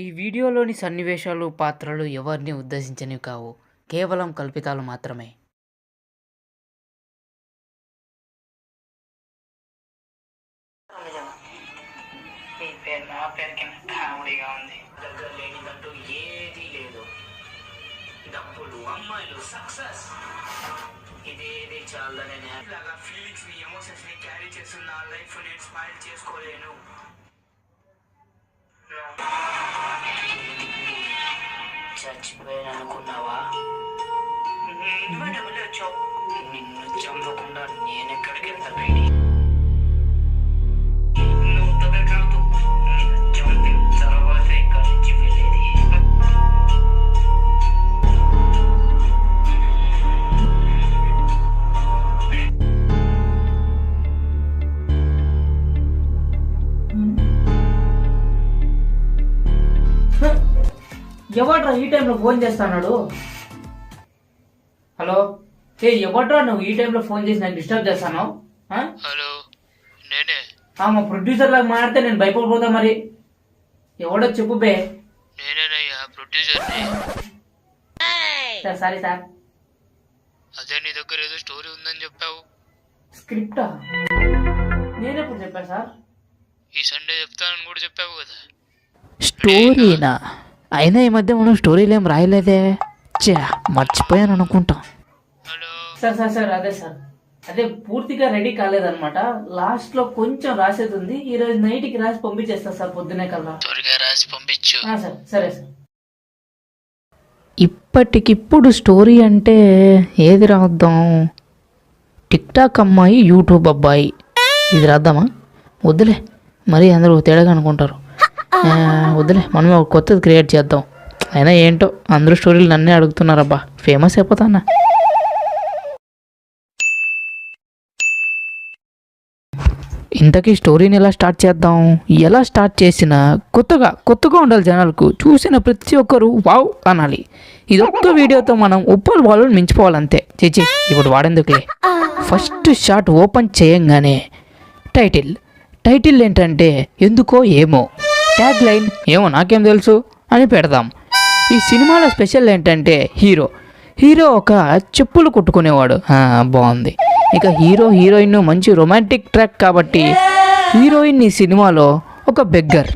ఈ వీడియోలోని సన్నివేశాలు, పాత్రలు ఎవరిని ఉద్దేశించినవి కావు. కేవలం కల్పితాలు మాత్రమే. నీ పేరు నా పేరుకి కామెడీగా ఉంది. దగ్గర లేనిదంటూ ఏదీ లేదు. డబ్బులు, అమ్మాయిలు, సక్సెస్ ఇదేది చాలని ఇలాగా ఫీలింగ్స్ ని, ఎమోషన్స్ ని క్యారీ చేస్తున్న లైఫ్ నేను స్మైల్ చేసుకోలేను. చచ్చిపోయాను అనుకున్నావా? నువ్వే డబ్బులు వచ్చావు. నిన్ను చంపకుండా నేనెక్కడికి వెళ్తా బయటి. నువ్వు దగ్గర కాదు, నిన్ను చంపిన తర్వాత ఇక్కడి నుంచి వెళ్ళేది. ఎవడ్రా ఈ టైంలో ఫోన్ చేస్తాడు? హలో, ఎవడ్రా నువ్వు ఈ టైంలో ఫోన్ చేసి నాకు డిస్టర్బ్ చేస్తాను? హలో, నేనే. మా ప్రొడ్యూసర్ లాగా మాడితే నేను భయపడిపోతా. మరి ఎవడో చెప్పు బే. నేనేనయ్యా ప్రొడ్యూసర్ని. సరే సార్. అదే నీ దగ్గర ఏదో స్టోరీ ఉందని చెప్పావు. స్క్రిప్టా? నేనెప్పుడు చెప్పా సార్? ఈ సండే చెప్తానని కూడా చెప్పావు కదా. స్టోరీనా? అయినా ఈ మధ్య మనం స్టోరీలు ఏం రాయలేదే. మర్చిపోయాను అనుకుంటా. హలో సార్ అదే సార్, అదే పూర్తిగా రెడీ కాలేదన్నమాట. లాస్ట్ లో కొంచెం రాసేది ఉంది. ఈ రోజు నైట్ కి రాసి పంపించేస్తా సార్, పొద్దునే కల్లా. త్వరగా రాసి పంపించు. సార్ సరే సార్. ఇప్పటికిప్పుడు స్టోరీ అంటే ఏది రాద్దాం? టిక్ టాక్ అమ్మాయి, యూట్యూబ్ అబ్బాయి, ఇది రాద్దామా? వద్దులే, మరీ అందరూ తేడాగా అనుకుంటారు. వద్దులే, మనమే ఒక కొత్తది క్రియేట్ చేద్దాం. అయినా ఏంటో అందరూ స్టోరీలు నన్నే అడుగుతున్నారబ్బా, ఫేమస్ అయిపోతానా? ఇంతకీ స్టోరీని ఎలా స్టార్ట్ చేద్దాం? ఎలా స్టార్ట్ చేసినా కొత్తగా ఉండాలి. జనాలకు చూసిన ప్రతి ఒక్కరు వావ్ అనాలి. ఇదొక్క వీడియోతో మనం ఉప్పల్ వాళ్ళని మించిపోవాలంతే. చేచి ఇప్పుడు వాడేందుకులే. ఫస్ట్ షాట్ ఓపెన్ చేయంగానే టైటిల్ ఏంటంటే ఎందుకో ఏమో, ట్యాగ్ లైన్ ఏమో నాకేం తెలుసు అని పెడదాం. ఈ సినిమాలో స్పెషల్ ఏంటంటే హీరో ఒక చెప్పులు కుట్టుకునేవాడు. బాగుంది. ఇక హీరోయిన్ మంచి రొమాంటిక్ ట్రాక్ కాబట్టి హీరోయిన్ ఈ సినిమాలో ఒక బెగ్గర్,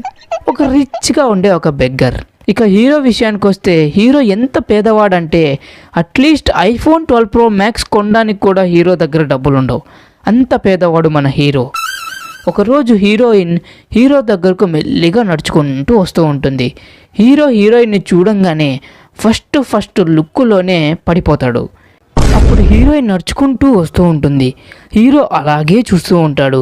ఒక రిచ్గా ఉండే ఒక బెగ్గర్. ఇక హీరో విషయానికి వస్తే హీరో ఎంత పేదవాడంటే అట్లీస్ట్ ఐఫోన్ 12 Pro Max కొనడానికి కూడా హీరో దగ్గర డబ్బులు ఉండవు. అంత పేదవాడు మన హీరో. ఒకరోజు హీరో దగ్గరకు మెల్లిగా నడుచుకుంటూ వస్తూ ఉంటుంది. హీరోయిన్ని చూడంగానే ఫస్ట్ లుక్లోనే పడిపోతాడు. అప్పుడు హీరోయిన్ నడుచుకుంటూ వస్తూ ఉంటుంది. హీరో అలాగే చూస్తూ ఉంటాడు.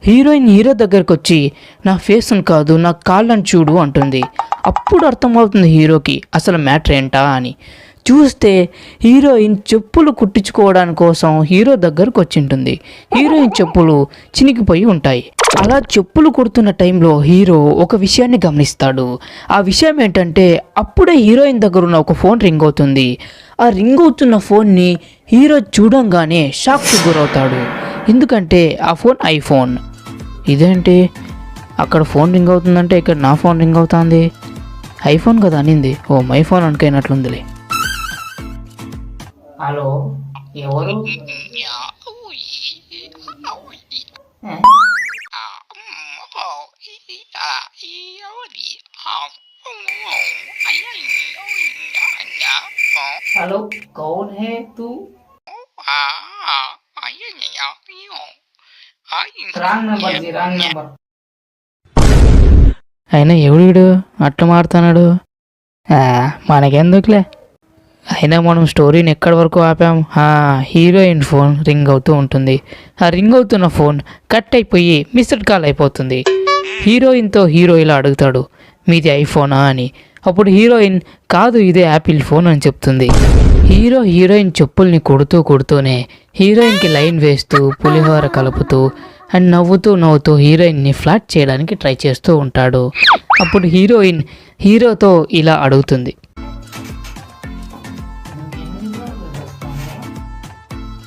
హీరోయిన్ హీరో దగ్గరకు వచ్చి నా ఫేస్ను కాదు నా కాళ్ళని చూడు అంటుంది. అప్పుడు అర్థమవుతుంది హీరోకి అసలు మ్యాటర్ ఏంటా అని. చూస్తే హీరోయిన్ చెప్పులు కుట్టించుకోవడానికి కోసం హీరో దగ్గరకు వచ్చింటుంది. హీరోయిన్ చెప్పులు చినిగిపోయి ఉంటాయి. అలా చెప్పులు కుడుతున్న టైంలో హీరో ఒక విషయాన్ని గమనిస్తాడు. ఆ విషయం ఏంటంటే అప్పుడే హీరోయిన్ దగ్గర ఉన్న ఒక ఫోన్ రింగ్ అవుతుంది. ఆ రింగ్ అవుతున్న ఫోన్ని హీరో చూడంగానే షాక్కి గురవుతాడు. ఎందుకంటే ఆ ఫోన్ ఐఫోన్. ఇదేంటి అక్కడ ఫోన్ రింగ్ అవుతుందంటే ఇక్కడ నా ఫోన్ రింగ్ అవుతుంది? ఐఫోన్ కదా అనింది. ఓ మై ఫోన్ అనుకైనట్లుందిలే. హలో, ఎవరు? हेलो, कौन है तू? Wrong number. అయినా ఎవడు అట్లా మారుతున్నాడు? మనకెందుకులే. అయినా మనం స్టోరీని ఎక్కడి వరకు ఆపాం? హీరోయిన్ ఫోన్ రింగ్ అవుతూ ఉంటుంది. ఆ రింగ్ అవుతున్న ఫోన్ కట్ అయిపోయి మిస్డ్ కాల్ అయిపోతుంది. హీరోయిన్తో హీరో ఇలా అడుగుతాడు, మీది ఐఫోనా అని. అప్పుడు హీరోయిన్ కాదు, ఇదే యాపిల్ ఫోన్ అని చెప్తుంది. హీరోయిన్ చెప్పుల్ని కుడుతూనే హీరోయిన్కి లైన్ వేస్తూ పులిహోర కలుపుతూ అండ్ నవ్వుతూ హీరోయిన్ని ఫ్లాట్ చేయడానికి ట్రై చేస్తూ ఉంటాడు. అప్పుడు హీరోయిన్ హీరోతో ఇలా అడుగుతుంది,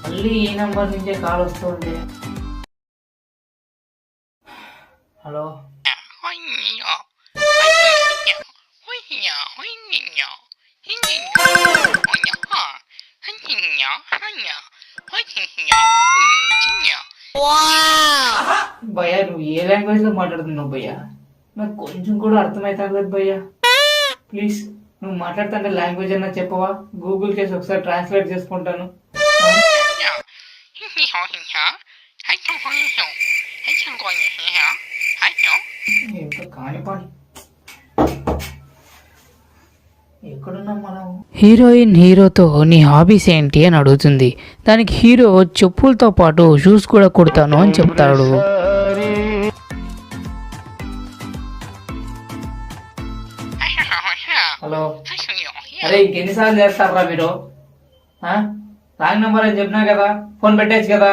మళ్ళీ ఈ నంబర్ నుంచే కాల్ వస్తుంది. హలో, భయ్యా నువ్వు ఏ లాంగ్వేజ్ లో మాట్లాడుతున్నావు భయ్యా? నాకు కొంచెం కూడా అర్థమైతే భయ్యా. ప్లీజ్ నువ్వు మాట్లాడుతుంటే లాంగ్వేజ్ అన్నా చెప్పవా? గూగుల్ చేసి ఒకసారి ట్రాన్స్లేట్ చేసుకుంటాను. ఇంకా కాని పని. ఎక్కడున్నాం మనం? హీరోయిన్ హీరోతో నీ హాబీస్ ఏంటి అని అడుగుతుంది. దానికి హీరో చెప్పులతో పాటు షూస్ కూడా కుడతాను అని చెప్తాడు. హలో, అరే ఇంకెన్నిసార్లు చేస్తారా మీరు? రాంగ్ నెంబర్ అని చెప్పినా కదా, ఫోన్ పెట్టేచ్చు కదా.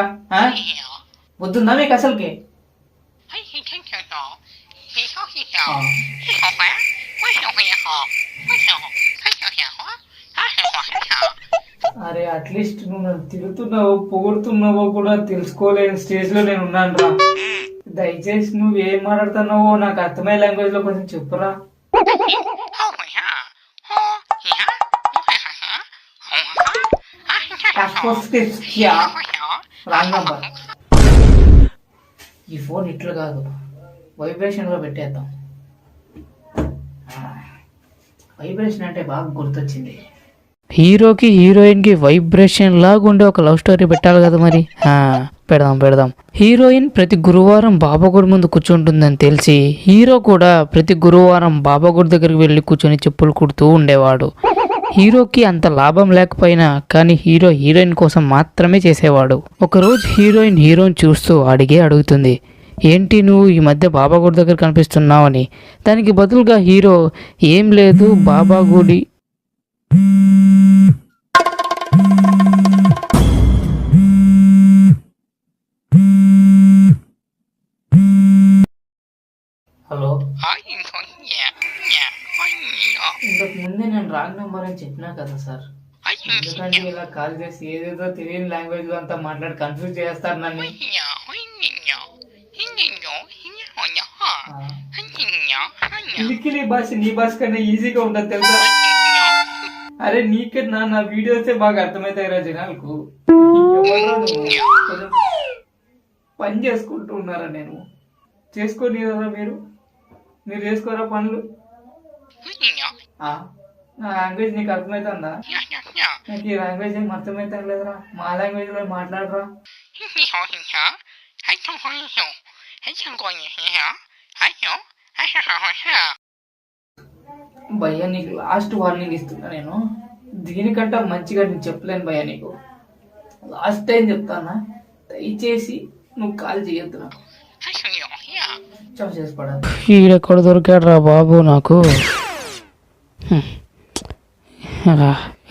వద్దుందా మీకు అసలుకి? అరే అట్లీస్ట్ నువ్వు నన్ను తిరుగుతున్నావో పొగుడుతున్నావో కూడా తెలుసుకోలేని స్టేజ్ లో నేను ఉన్నాను రా. దయచేసి నువ్వు ఏం మాట్లాడుతున్నావో నాకు అర్థమయ్యే లాంగ్వేజ్ లో కొంచెం చెప్పురా. Wrong number. ఈ ఫోన్ ఇట్లు కాదు, వైబ్రేషన్ లో పెట్టేద్దాం. వైబ్రేషన్ అంటే బాగా గుర్తొచ్చింది. హీరోకి హీరోయిన్కి వైబ్రేషన్ లాగా ఉండే ఒక లవ్ స్టోరీ పెట్టాలి కదా మరి. పెడదాం. హీరోయిన్ ప్రతి గురువారం బాబాగుడి ముందు కూర్చుంటుందని తెలిసి హీరో కూడా ప్రతి గురువారం బాబాగుడి దగ్గరికి వెళ్ళి కూర్చొని చెప్పులు కుడుతూ ఉండేవాడు. హీరోకి అంత లాభం లేకపోయినా కానీ హీరో హీరోయిన్ కోసం మాత్రమే చేసేవాడు. ఒకరోజు హీరోయిన్ చూస్తూ అడుగుతుంది, ఏంటి నువ్వు ఈ మధ్య బాబాగుడి దగ్గర కనిపిస్తున్నావని. దానికి బదులుగా హీరో, ఏం లేదు బాబాగుడి హలో, ఇంతకు ముందే నేను రాంగ్ నెంబర్ అని చెప్పినా కదా సార్. ఎందుకంటే ఇలా కాల్ చేసి ఏదేదో తెలియని లాంగ్వేజ్ లో అంతా మాట్లాడి కన్ఫ్యూజ్ చేస్తారు నన్ను. కిలికిలి భాష నీ భాష కన్నా ఈజీగా ఉండదు తెలుసా? అరే నీకన్నా నా వీడియోసే బాగా అర్థమవుతాయి రా జనాలకు. ఎవరో నువ్వు పని చేసుకుంటూ ఉన్నారా? నేను చేసుకోలేరా? మీరు చేసుకోరా పనులు? నా లాంగ్వేజ్ నీకు అర్థమవుతుందా? నాకు ఈ లాంగ్వేజ్ ఏం అర్థమవుతా లేదురా. మా లాంగ్వేజ్ లో మాట్లాడరా. భయ్యా నీకు లాస్ట్ వార్నింగ్ ఇస్తున్నా నేను. దీనికంటే మంచిగా నేను చెప్పలేను భయ్యా నీకు. లాస్ట్ టైం చెప్తానా, దయచేసి నువ్వు కాల్ చేయొద్దు నాకు. చేసి పడాలి. ఈడెక్కడ దొరికాడు రా బాబు నాకు.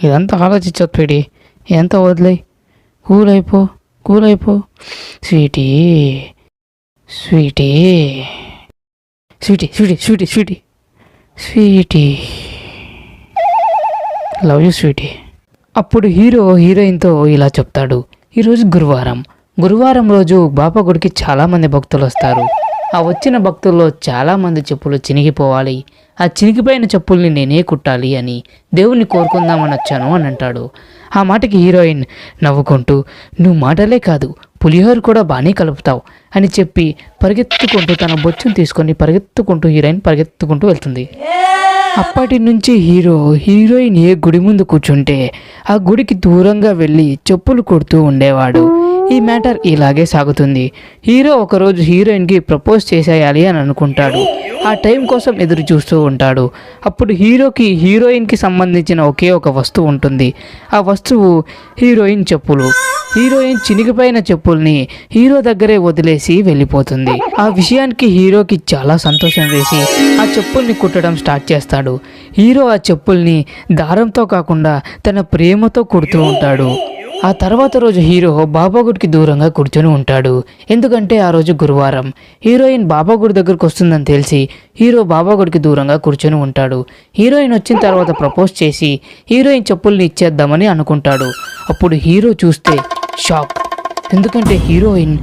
ఇదంతా ఆలోచించొద్దు పెడి, ఎంత వదిలే. కూలైపో స్వీటీ లవ్ యూ స్వీటీ. అప్పుడు హీరోయిన్తో ఇలా చెప్తాడు, ఈరోజు గురువారం రోజు బాబా గుడికి చాలామంది భక్తులు వస్తారు. ఆ వచ్చిన భక్తుల్లో చాలామంది చెప్పులు చినిగిపోవాలి, ఆ చినిగిపోయిన చెప్పుల్ని నేనే కుట్టాలి అని దేవుణ్ణి కోరుకుందామని వచ్చాను అని అంటాడు. ఆ మాటకి హీరోయిన్ నవ్వుకుంటూ, నువ్వు మాటలే కాదు పులిహోర కూడా బాగానే కలుపుతావు అని చెప్పి పరిగెత్తుకుంటూ తన బొచ్చును తీసుకొని హీరోయిన్ పరిగెత్తుకుంటూ వెళ్తుంది. అప్పటి నుంచి హీరోయిన్ ఏ గుడి ముందు కూర్చుంటే ఆ గుడికి దూరంగా వెళ్ళి చెప్పులు కుడుతూ ఉండేవాడు. ఈ మ్యాటర్ ఇలాగే సాగుతుంది. హీరో ఒకరోజు హీరోయిన్కి ప్రపోజ్ చేసేయాలి అని అనుకుంటాడు. ఆ టైం కోసం ఎదురు చూస్తూ ఉంటాడు. అప్పుడు హీరోయిన్కి సంబంధించిన ఒకే ఒక వస్తువు ఉంటుంది. ఆ వస్తువు హీరోయిన్ చెప్పులు. హీరోయిన్ చినిగిపోయిన చెప్పుల్ని హీరో దగ్గరే వదిలేసి వెళ్ళిపోతుంది. ఆ విషయానికి హీరోకి చాలా సంతోషం వేసి ఆ చెప్పుల్ని కుట్టడం స్టార్ట్ చేస్తాడు. హీరో ఆ చెప్పుల్ని దారంతో కాకుండా తన ప్రేమతో కుడుతూ ఉంటాడు. ఆ తర్వాత రోజు హీరో బాబాగుడికి దూరంగా కూర్చొని ఉంటాడు. ఎందుకంటే ఆ రోజు గురువారం. హీరోయిన్ బాబాగుడి దగ్గరకు వస్తుందని తెలిసి హీరో బాబాగుడికి దూరంగా కూర్చొని ఉంటాడు. హీరోయిన్ వచ్చిన తర్వాత ప్రపోజ్ చేసి హీరోయిన్ చెప్పుల్ని ఇచ్చేద్దామని అనుకుంటాడు. అప్పుడు హీరో చూస్తే షాక్. ఎందుకంటే హీరోయిన్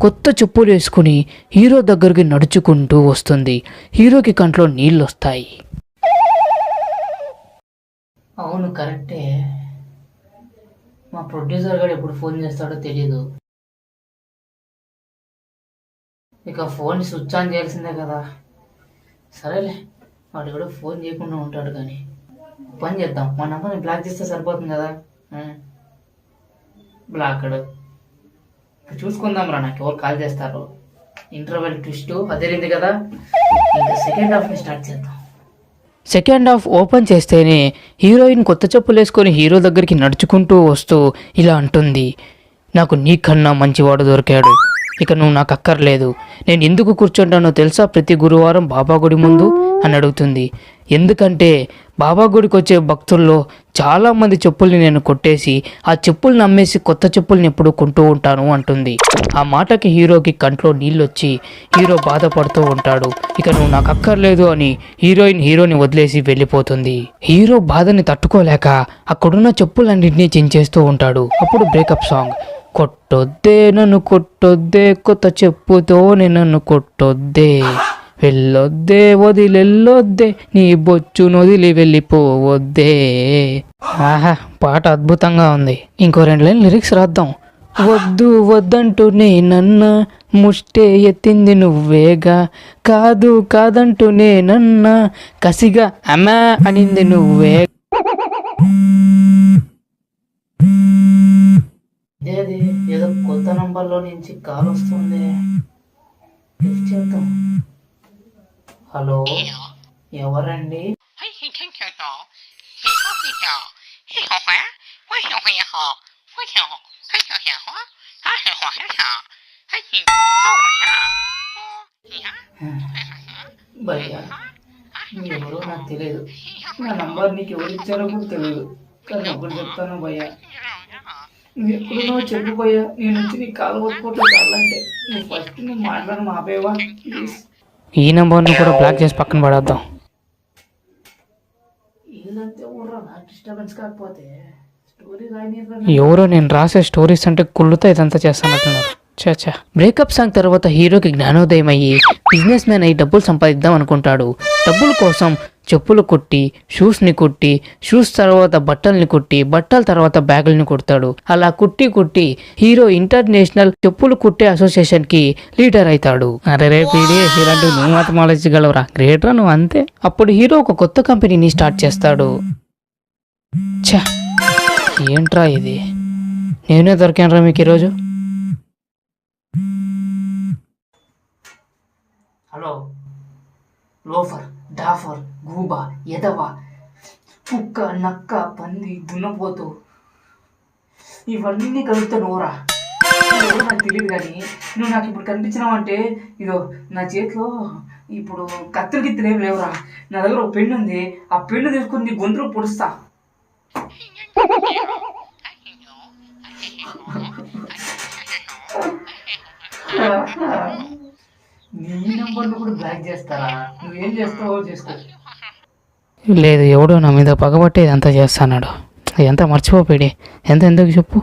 కొత్త చెప్పులు వేసుకుని హీరో దగ్గరికి నడుచుకుంటూ వస్తుంది. హీరోకి కంట్లో నీళ్ళు వస్తాయి. అవును కరెక్టే, మా ప్రొడ్యూసర్ గారు ఎప్పుడు ఫోన్ చేస్తాడో తెలియదు. ఇక ఫోన్ స్విచ్ ఆన్ చేయాల్సిందే కదా. సరేలే, వాడు కూడా ఫోన్ చేయకుండా ఉంటాడు. కానీ పని చేద్దాం, మా నంబర్ని బ్లాక్ చేస్తే సరిపోతుంది కదా. బ్లాక్డ్ చూసుకుందాం రా, నాకు ఎవరు కాల్ చేస్తారు. ఇంటర్వెల్ ట్విస్ట్ అదేరింది కదా. ఇంకా సెకండ్ హాఫ్ని స్టార్ట్ చేద్దాం. సెకండ్ హాఫ్ ఓపెన్ చేస్తేనే హీరోయిన్ కొత్త చెప్పులు వేసుకొని హీరో దగ్గరికి నడుచుకుంటూ వస్తూ ఇలా అంటుంది, నాకు నీకన్నా మంచివాడు దొరికాడు, ఇక నువ్వు నాకు అక్కర్లేదు. నేను ఎందుకు కూర్చుంటానో తెలుసా ప్రతి గురువారం బాబా గుడి ముందు అని అడుగుతుంది. ఎందుకంటే బాబా గుడికి వచ్చే భక్తుల్లో చాలామంది చెప్పుల్ని నేను కొట్టేసి ఆ చెప్పుల్ని అమ్మేసి కొత్త చెప్పుల్ని ఎప్పుడు కొంటూ ఉంటాను అంటుంది. ఆ మాటకి హీరోకి కంట్లో నీళ్ళు వచ్చి హీరో బాధపడుతూ ఉంటాడు. ఇక నువ్వు నాకు అక్కర్లేదు అని హీరోని వదిలేసి వెళ్ళిపోతుంది. హీరో బాధని తట్టుకోలేక అక్కడున్న చెప్పులన్నింటినీ చించేస్తూ ఉంటాడు. అప్పుడు బ్రేకప్ సాంగ్. కొట్టొద్దే నన్ను కొట్టొద్దే, కొత్త చెప్పుతోనే నన్ను కొట్టొద్దే, వెళ్ళొద్దే వదిలెళ్ళొద్దే, నీ బొచ్చును వదిలి వెళ్ళిపోవద్దే. ఆహా, పాట అద్భుతంగా ఉంది. ఇంకో 2 లైన్ లిరిక్స్ రాద్దాం. వద్దు వద్దంటూనే నన్న ముష్టే ఎత్తింది నువ్వేగా, కాదు కాదంటూనే నన్న కసిగా అమ్మా అనింది నువ్వే. ఇదేది ఏదో కొత్త నంబర్లో నుంచి కాల్ వస్తుంది, లిఫ్ట్ చేద్దాం. హలో, ఎవరండి? భయ్యా, ఎవరో నాకు తెలియదు. నా నంబర్ నీకు ఎవరు ఇచ్చారో కూడా తెలియదు. కానీ ఒకటి చెప్తాను భయ్యా, నువ్వు ఎప్పుడునో చెప్పు భయ్యా, నేను వచ్చి నీకు కాలు పట్టుకుంటా చాలంటే నువ్వు ఫస్ట్ నువ్వు మాట్లాడి మాపేవా ప్లీజ్. ఈ నెంబర్ను కూడా బ్లాక్ చేసి పక్కన పడేద్దాం. ఇదంతే ఊర్రా, నాకు డిస్టర్బెన్స్ కాకపోతే స్టోరీ రాయని. ఎవరో నేను రాసే స్టోరీస్ అంటే కుళ్ళుతో ఇదంతా చేస్తానంటున్నారు. చాచా. బ్రేకప్ సాంగ్ తర్వాత హీరోకి జ్ఞానోదయం అయ్యి బిజినెస్ మ్యాన్ అయ్యి డబ్బులు సంపాదిద్దాం అనుకుంటాడు. డబ్బుల కోసం చెప్పులు కుట్టి, షూస్ని కుట్టి, షూస్ తర్వాత బట్టల్ని కుట్టి, బట్టల తర్వాత బ్యాగుల్ని కుడతాడు. అలా కుట్టి హీరో ఇంటర్నేషనల్ చెప్పులు కుట్టే అసోసియేషన్కి లీడర్ అవుతాడు. అరే రే పీడి, ఇలాంటివి నువ్వు మాత్రం ఆలోచించగలవురా, గ్రేట్రా నువ్వు అంతే. అప్పుడు హీరో ఒక కొత్త కంపెనీని స్టార్ట్ చేస్తాడు. ఛా, ఏంట్రా ఇది, నేనే దొరికానురా మీకు ఈరోజు. హలో, లోఫర్, డాఫర్, గూబా, ఎదవ, కుక్క, నక్క, పంది, దున్నపోతు, ఇవన్నీ కలుపుతా నోరా. నాకు తెలియదు కానీ నువ్వు నాకు ఇప్పుడు కనిపించినావు అంటే ఇదో నా చేతిలో ఇప్పుడు కత్తులు గిత్తులు ఏం లేవురా. నా దగ్గర ఒక పెన్ను ఉంది, ఆ పెన్ను తీసుకుని నీ గొంతులో పొడుస్తా. నీ నంబర్ను కూడా బ్లాక్ చేస్తారా? నువ్వేం చేస్తావో చేసుకో. లేదు, ఎవడో నా మీద పగబట్టే ఇదంతా చేస్తాడు. ఎంత మర్చిపోయాడు. ఎందుకు చెప్పు.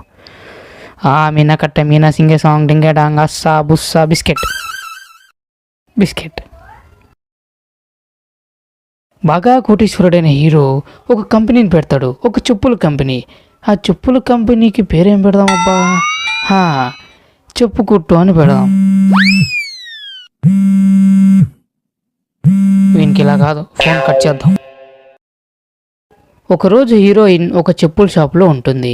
మీనా కట్ట మీనా సింగే సాంగ్ డింగే డాంగ్ అస్సా బుస్సా బిస్కెట్. బాగా కోటీశ్వరుడైన హీరో ఒక కంపెనీని పెడతాడు, ఒక చెప్పుల కంపెనీ. ఆ చెప్పుల కంపెనీకి పేరేం పెడదాం అబ్బా? చెప్పు కుట్టు అని పెడదాం. వీనికి ఇలా కాదు, ఫోన్ కట్ చేద్దాం. ఒకరోజు హీరోయిన్ ఒక చెప్పుల షాప్లో ఉంటుంది.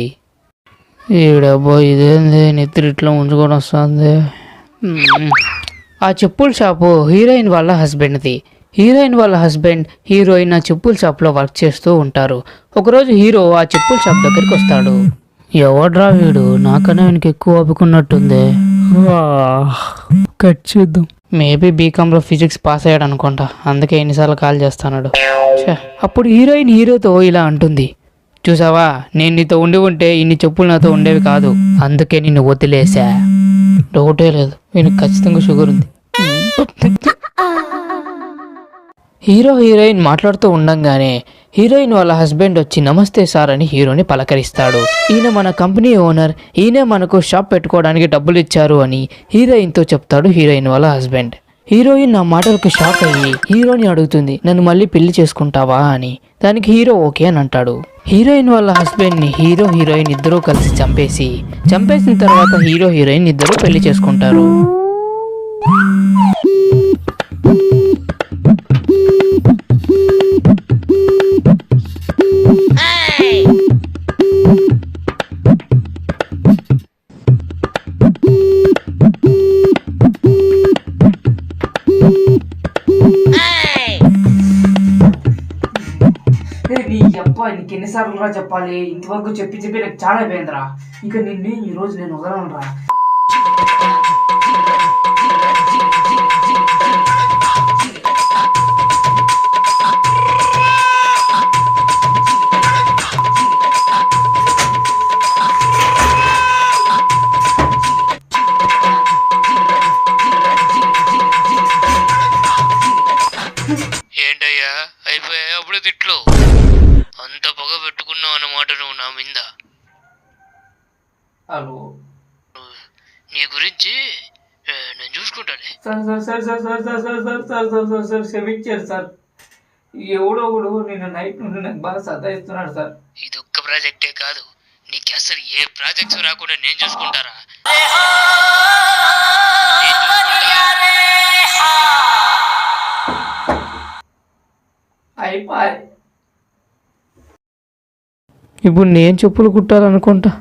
ఈడబ్బో ఇదేంది నెత్తిరిట్లో ఉంచుకొని వస్తుంది. ఆ చెప్పుల షాపు హీరోయిన్ వాళ్ళ హస్బెండ్ది. హీరోయిన్ వాళ్ళ హస్బెండ్ హీరోయిన్ ఆ చెప్పుల షాప్లో వర్క్ చేస్తూ ఉంటారు. ఒకరోజు హీరో ఆ చెప్పుల షాప్ దగ్గరికి వస్తాడు. ఎవడ్రా వీడు, నాకన్నా వీనికి ఎక్కువ ఒప్పుకున్నట్టుంది. కట్ చేద్దాం. మేబీ బీకామ్లో ఫిజిక్స్ పాస్ అయ్యాడు అనుకుంటా, అందుకే ఎన్నిసార్లు కాల్ చేస్తున్నాడు. అప్పుడు హీరోయిన్ హీరోతో ఇలా అంటుంది, చూసావా, నేను నీతో ఉంటే ఇన్ని చెప్పులు నాతో ఉండేవి కాదు, అందుకే నిన్ను వదిలేసా. డౌటే లేదు, వీనికి ఖచ్చితంగా షుగర్ ఉంది. హీరోయిన్ మాట్లాడుతూ ఉండంగానే హీరోయిన్ వాళ్ళ హస్బెండ్ వచ్చి నమస్తే సార్ అని హీరోని పలకరిస్తాడు. ఈయన మన కంపెనీ ఓనర్, ఈయనే మనకు షాప్ పెట్టుకోవడానికి డబ్బులు ఇచ్చారు అని హీరోయిన్తో చెప్తాడు హీరోయిన్ వాళ్ళ హస్బెండ్. హీరోయిన్ నా మాటలకు షాక్ అయ్యి హీరోని అడుగుతుంది, నన్ను మళ్ళీ పెళ్లి చేసుకుంటావా అని. దానికి హీరో ఓకే అని అంటాడు. హీరోయిన్ వాళ్ళ హస్బెండ్ని హీరోయిన్ ఇద్దరూ కలిసి చంపేసిన తర్వాత హీరోయిన్ ఇద్దరూ పెళ్లి చేసుకుంటారు. నీ అబ్బా నీకు ఎన్నిసార్లు రా చెప్పాలి, ఇంతవరకు చెప్పి నాకు చాలా అయిపోయిందిరా. ఇక నిన్ను ఈ రోజు నేను వదలను రా. ఏంటయ్యా అయిపోయా అప్పుడు తిట్లు? అంత పొగ పెట్టుకున్నావు అన్నమాట నువ్వు నా మీద. హలో నీ గురించి నేను చూసుకుంటానే. Sir క్షమించారు sir. ఎవడో ఒకడు నిన్న నైట్ నుండి నాకు బాగా సతాయిస్తున్నాడు సార్. ఇది ఒక్క ప్రాజెక్టే కాదు, నీకు అసలు ఏ ప్రాజెక్ట్స్ రాకుండా నేను చూసుకుంటారా? అయిపోయి ఇప్పుడు నేను చెప్పులు కుట్టాలనుకుంటా.